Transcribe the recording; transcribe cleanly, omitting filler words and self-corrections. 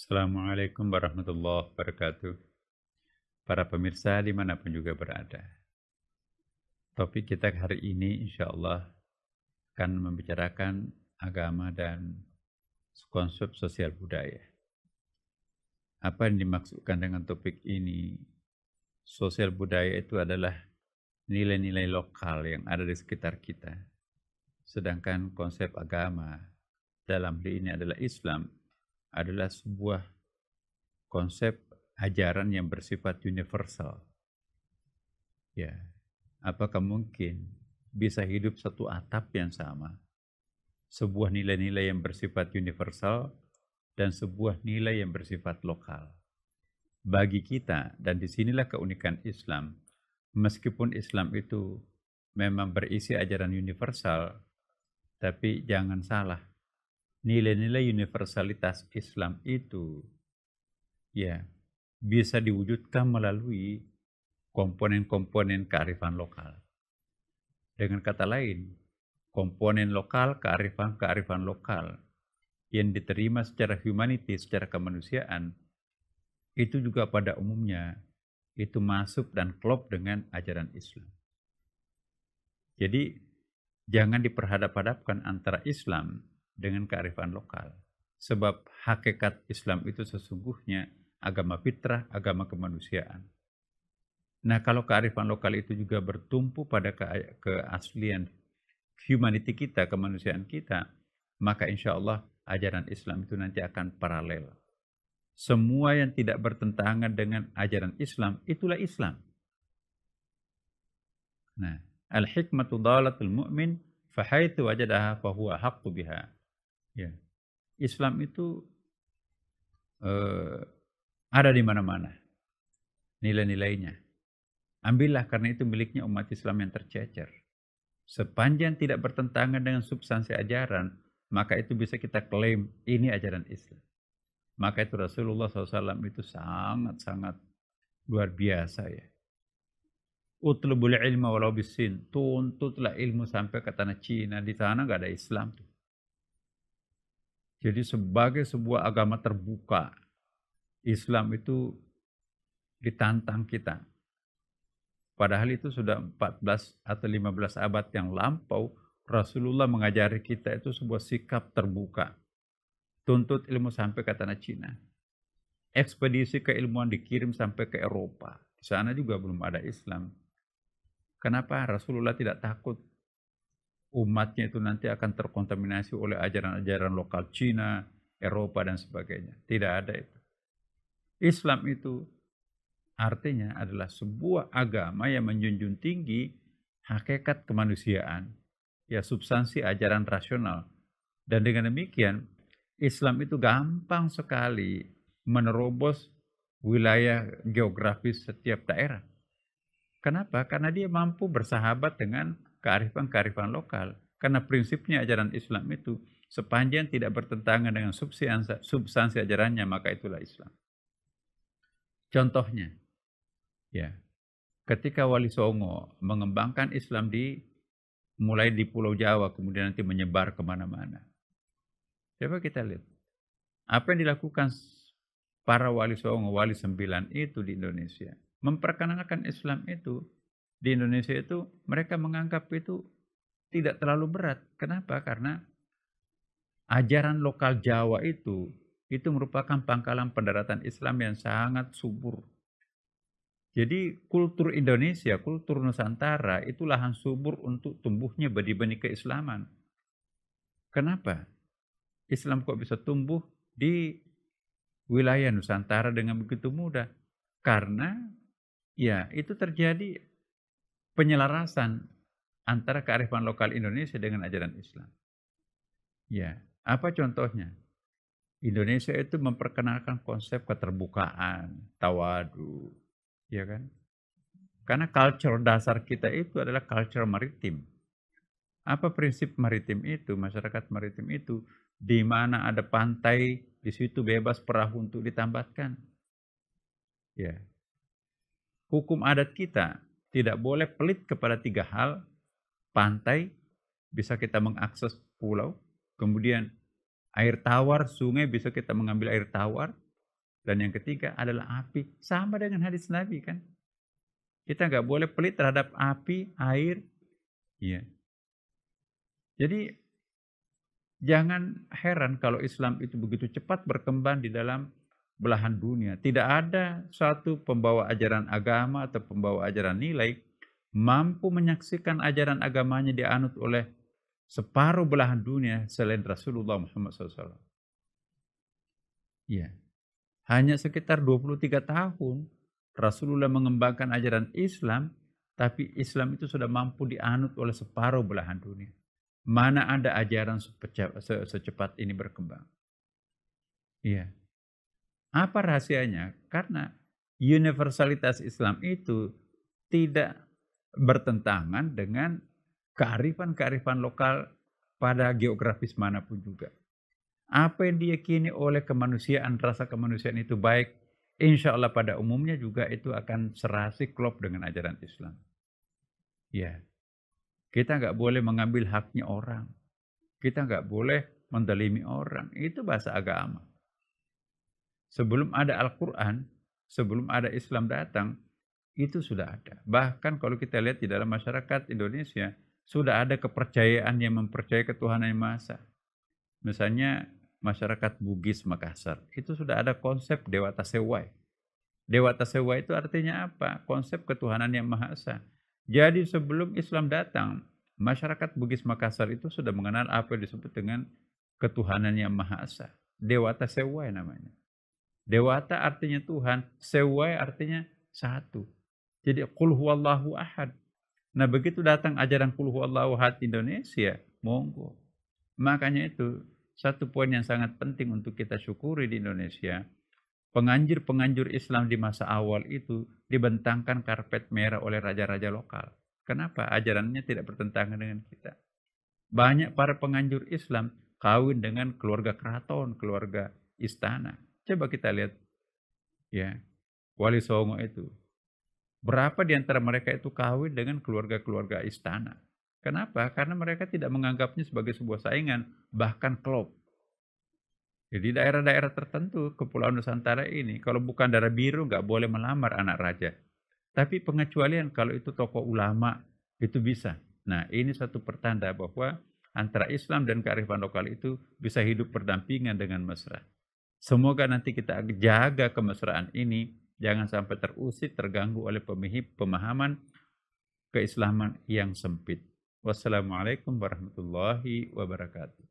Assalamualaikum warahmatullahi wabarakatuh. Para pemirsa dimanapun juga berada. Topik kita hari ini insya Allah akan membicarakan agama dan konsep sosial budaya. Apa yang dimaksudkan dengan topik ini? Sosial budaya itu adalah nilai-nilai lokal yang ada di sekitar kita. Sedangkan konsep agama dalam hal ini adalah Islam adalah sebuah konsep ajaran yang bersifat universal. Ya, apakah mungkin bisa hidup satu atap yang sama? Sebuah nilai-nilai yang bersifat universal dan sebuah nilai yang bersifat lokal. Bagi kita, dan disinilah keunikan Islam, meskipun Islam itu memang berisi ajaran universal, tapi jangan salah, nilai-nilai universalitas Islam itu ya bisa diwujudkan melalui komponen-komponen kearifan lokal. Dengan kata lain, komponen lokal, kearifan lokal yang diterima secara humanity, secara kemanusiaan, itu juga pada umumnya itu masuk dan klop dengan ajaran Islam. Jadi jangan diperhadap-hadapkan antara Islam dengan kearifan lokal. Sebab hakikat Islam itu sesungguhnya agama fitrah, agama kemanusiaan. Nah, kalau kearifan lokal itu juga bertumpu pada keaslian humanity kita, kemanusiaan kita, maka insya Allah ajaran Islam itu nanti akan paralel. Semua yang tidak bertentangan dengan ajaran Islam, itulah Islam. Nah, al-hikmatu dhalatul mu'min, fahaithu wajadaha fahuwa haqqu biha. Ya. Islam itu ada di mana-mana nilai-nilainya. Ambillah karena itu miliknya umat Islam yang tercecer. Sepanjang tidak bertentangan dengan substansi ajaran, maka itu bisa kita klaim ini ajaran Islam. Maka itu Rasulullah SAW itu sangat-sangat luar biasa ya. Utlubul ilma walau bisin, tuntutlah ilmu sampai ke tanah Cina, di sana nggak ada Islam tuh. Jadi sebagai sebuah agama terbuka, Islam itu ditantang kita. Padahal itu sudah 14 atau 15 abad yang lampau, Rasulullah mengajari kita itu sebuah sikap terbuka. Tuntut ilmu sampai ke tanah Cina. Ekspedisi keilmuan dikirim sampai ke Eropa. Di sana juga belum ada Islam. Kenapa Rasulullah tidak takut umatnya itu nanti akan terkontaminasi oleh ajaran-ajaran lokal Cina, Eropa, dan sebagainya? Tidak ada itu. Islam itu artinya adalah sebuah agama yang menjunjung tinggi hakikat kemanusiaan, ya substansi ajaran rasional. Dan dengan demikian, Islam itu gampang sekali menerobos wilayah geografis setiap daerah. Kenapa? Karena dia mampu bersahabat dengan kearifan-kearifan lokal. Karena prinsipnya ajaran Islam itu sepanjang tidak bertentangan dengan substansi ajarannya, maka itulah Islam. Contohnya, ya, ketika Wali Songo mengembangkan Islam mulai di Pulau Jawa, kemudian nanti menyebar kemana-mana. Coba kita lihat, apa yang dilakukan para Wali Songo, Wali 9 itu di Indonesia. Memperkenalkan Islam itu di Indonesia itu, mereka menganggap itu tidak terlalu berat. Kenapa? Karena ajaran lokal Jawa itu merupakan pangkalan pendaratan Islam yang sangat subur. Jadi kultur Indonesia, kultur Nusantara itu lahan subur untuk tumbuhnya benih-benih keislaman. Kenapa? Islam kok bisa tumbuh di wilayah Nusantara dengan begitu mudah? Karena ya itu terjadi penyelarasan antara kearifan lokal Indonesia dengan ajaran Islam. Ya, apa contohnya? Indonesia itu memperkenalkan konsep keterbukaan, tawadu, ya kan? Karena culture dasar kita itu adalah culture maritim. Apa prinsip maritim itu? Masyarakat maritim itu di mana ada pantai, di situ bebas perahu untuk ditambatkan. Ya. Hukum adat kita tidak boleh pelit kepada 3 hal. Pantai, bisa kita mengakses pulau. Kemudian air tawar, sungai bisa kita mengambil air tawar. Dan yang ketiga adalah api. Sama dengan hadis Nabi kan. Kita nggak boleh pelit terhadap api, air. Ya. Jadi jangan heran kalau Islam itu begitu cepat berkembang di dalam belahan dunia. Tidak ada satu pembawa ajaran agama atau pembawa ajaran nilai mampu menyaksikan ajaran agamanya dianut oleh separuh belahan dunia selain Rasulullah Muhammad SAW. Ya. Hanya sekitar 23 tahun Rasulullah mengembangkan ajaran Islam, tapi Islam itu sudah mampu dianut oleh separuh belahan dunia. Mana ada ajaran secepat ini berkembang? Iya. Apa rahasianya? Karena universalitas Islam itu tidak bertentangan dengan kearifan-kearifan lokal pada geografis manapun juga. Apa yang diyakini oleh kemanusiaan, rasa kemanusiaan itu baik, insya Allah pada umumnya juga itu akan serasi klop dengan ajaran Islam. Ya, kita nggak boleh mengambil haknya orang. Kita nggak boleh mendalimi orang. Itu bahasa agama. Sebelum ada Al-Quran, sebelum ada Islam datang, itu sudah ada. Bahkan kalau kita lihat di dalam masyarakat Indonesia, sudah ada kepercayaan yang mempercayai ketuhanan yang Maha Esa. Misalnya masyarakat Bugis Makassar, itu sudah ada konsep Dewata Sewai. Dewata Sewai itu artinya apa? Konsep ketuhanan yang Maha Esa. Jadi sebelum Islam datang, masyarakat Bugis Makassar itu sudah mengenal apa yang disebut dengan ketuhanan yang Maha Esa. Dewata Sewai namanya. Dewata artinya Tuhan, Sewai artinya satu. Jadi Qul huwallahu ahad. Nah begitu datang ajaran Qul huwallahu ahad di Indonesia, monggo. Makanya itu satu poin yang sangat penting untuk kita syukuri di Indonesia. Penganjur-penganjur Islam di masa awal itu dibentangkan karpet merah oleh raja-raja lokal. Kenapa? Ajarannya tidak bertentangan dengan kita. Banyak para penganjur Islam kawin dengan keluarga keraton, keluarga istana. Coba kita lihat ya, Wali Songo itu. Berapa di antara mereka itu kawin dengan keluarga-keluarga istana? Kenapa? Karena mereka tidak menganggapnya sebagai sebuah saingan, bahkan klop. Jadi daerah-daerah tertentu, Kepulauan Nusantara ini, kalau bukan darah biru nggak boleh melamar anak raja. Tapi pengecualian kalau itu tokoh ulama, itu bisa. Nah ini satu pertanda bahwa antara Islam dan kearifan lokal itu bisa hidup berdampingan dengan mesra. Semoga nanti kita jaga kemesraan ini, jangan sampai terusik, terganggu oleh pemahaman keislaman yang sempit. Wassalamualaikum warahmatullahi wabarakatuh.